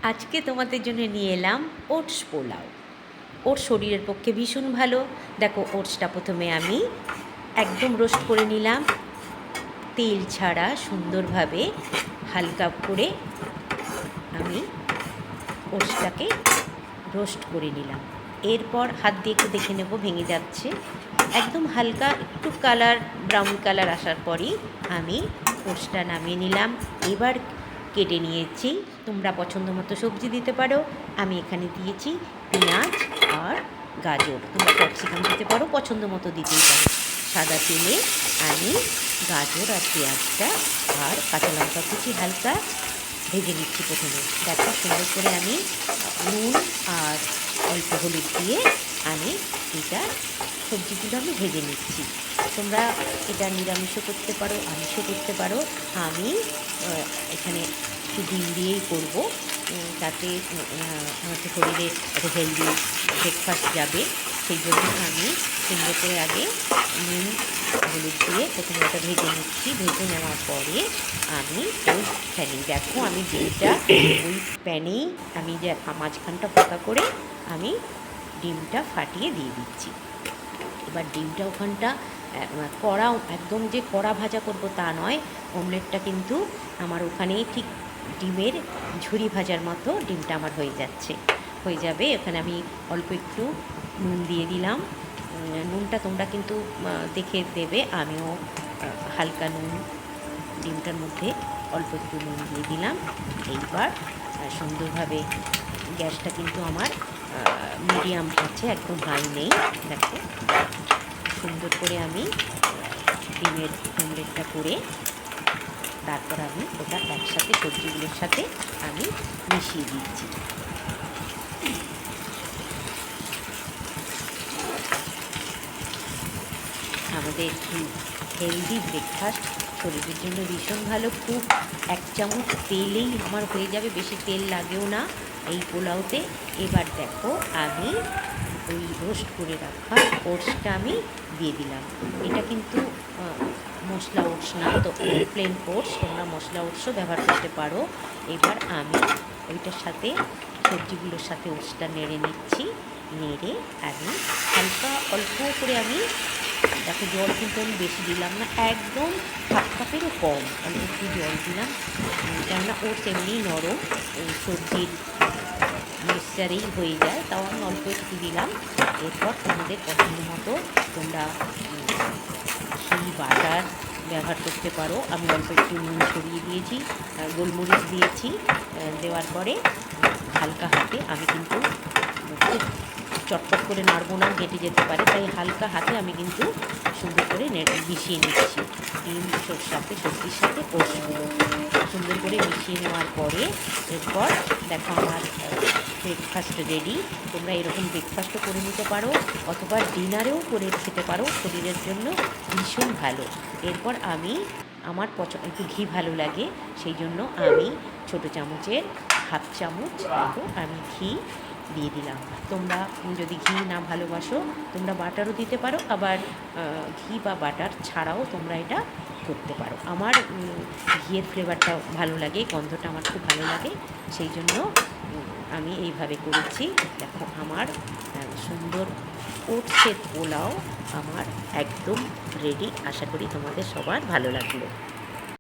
আজকে তোমাদের জন্য নিয়ে এলাম ওটস পোলাও। ওটস শরীরের পক্ষে ভীষণ ভালো। দেখো, ওটসটা প্রথমে আমি একদম রোস্ট করে নিলাম, তেল ছাড়া সুন্দরভাবে হালকা করে আমি ওটসটাকে রোস্ট করে নিলাম। এরপর হাত দিয়ে একটু দেখে নেব, ভেঙে যাচ্ছে। একদম হালকা একটু কালার, ব্রাউন কালার আসার পরই আমি ওটসটা নামিয়ে নিলাম। এবার কেটে নিয়েছি, তোমরা পছন্দ মতো সবজি দিতে পারো। আমি এখানে দিয়েছি পেঁয়াজ আর গাজর, তোমরা ক্যাপসিকাম দিতে পারো, পছন্দ মতো দিতেই পারো। সাদা তেলে আমি গাজর আর পেঁয়াজটা আর কাঁচা লঙ্কা কুচি হালকা ভেজে নিচ্ছি। প্রথমে দেখো, সুন্দর করে আমি নুন আর অল্প হলুদ দিয়ে আমি এটা সবজিগুলো আমি ভেজে নিচ্ছি। তোমরা এটা নিরামিষও করতে পারো, আমিষও করতে পারো। আমি এখানে একটু ডিম দিয়েই করবো, তাতে আমাদের শরীরে একটা হেলদি ব্রেকফাস্ট যাবে। সেই জন্য আমি সুন্দর করে আগে নুন হলুদ দিয়ে প্রথমে ওটা ভেজে নিচ্ছি। ভেজে নেওয়ার পরে আমি ওই প্যানে, দেখো আমি ডিমটা ওই প্যানেই আমি যে মাঝখানটা ফাঁকা করে আমি ডিমটা ফাটিয়ে দিয়ে দিচ্ছি। এবার ডিমটা ওখানটা কড়া, একদম যে কড়া ভাজা করব তা নয়, অমলেটটা কিন্তু আমার ওখানেই ঠিক ডিমের ঝুরি ভাজার মতো ডিমটা আমার হয়ে যাবে। ওখানে আমি অল্প একটু নুন দিয়ে দিলাম। নুনটা তোমরা কিন্তু দেখে দেবে। আমিও হালকা নুন ডিমটার মধ্যে অল্প একটু নুন দিয়ে দিলাম। এইবার সুন্দরভাবে গ্যাসটা কিন্তু আমার মিডিয়াম আছে, একদম হাই নেই। দেখো, সুন্দর করে আমি ডিমের অমলেটটা করে তারপর আমি ওটা একসাথে সবজিগুলোর সাথে আমি মিশিয়ে দিচ্ছি। আমাদের হেলদি ব্রেকফাস্ট শরীরের জন্য ভীষণ ভালো। খুব 1 চামচ তেলেই আমার হয়ে যাবে, বেশি তেল লাগেও না এই পোলাওতে। এবার দেখো, আমি ওই রোস্ট করে রাখা ওটসটা আমি দিয়ে দিলাম। এটা কিন্তু মশলা ওটস না, তো প্লেন ওটস, তোমরা মশলা ওটসও ব্যবহার করতে পারো। এবার আমি ওইটার সাথে সবজিগুলোর সাথে ওটসটা নেড়ে নিচ্ছি। নেড়ে আমি হালকা অল্প করে আমি, দেখো জল কিন্তু আমি বেশি দিলাম না, একদম হাফ কাপেরও কম, অল্প একটু জল দিলাম। কেননা ওটস এমনি নরম, সবজির মিক্সচারেই হয়ে যায়, তাও আমি অল্প একটু দিলাম। এরপর তোমাদের পছন্দ মতো তোমরা ঘি, বাটার ব্যবহার করতে পারো। আমি অল্প একটু নুন ছড়িয়ে দিয়েছি, গোলমরিচ দিয়েছি। দেওয়ার পরে হালকা হাতে আমি কিন্তু খুব চটপট করে নাড়বো না, ঘেঁটে যেতে পারে, তাই হালকা হাতে আমি কিন্তু সুন্দর করে মিশিয়ে নিচ্ছি। ডিম সবজির সাথে ওটসগুলো সুন্দর করে মিশিয়ে নেওয়ার পরে এরপর দেখো আমার ব্রেকফাস্ট রেডি। তোমরা এরকম ব্রেকফাস্টও করে নিতে পারো, অথবা ডিনারেও করে খেতে পারো, শরীরের জন্য ভীষণ ভালো। এরপর আমি আমার একটু ঘি ভালো লাগে, সেই জন্য আমি ছোটো চামচের হাফ চামচ দেখো আমি ঘি দিয়ে দিলাম। তোমরা যদি ঘি না ভালোবাসো তোমরা বাটারও দিতে পারো, আবার ঘি বা বাটার ছাড়াও তোমরা এটা করতে পারো। আমার ঘিয়ের ফ্লেভারটা ভালো লাগে, গন্ধটা আমার খুব ভালো লাগে, সেই জন্য আমি এইভাবে করেছি। দেখো আমার সুন্দর ওটসের পোলাও আমার একদম রেডি। আশা করি তোমাদের সবার ভালো লাগলো।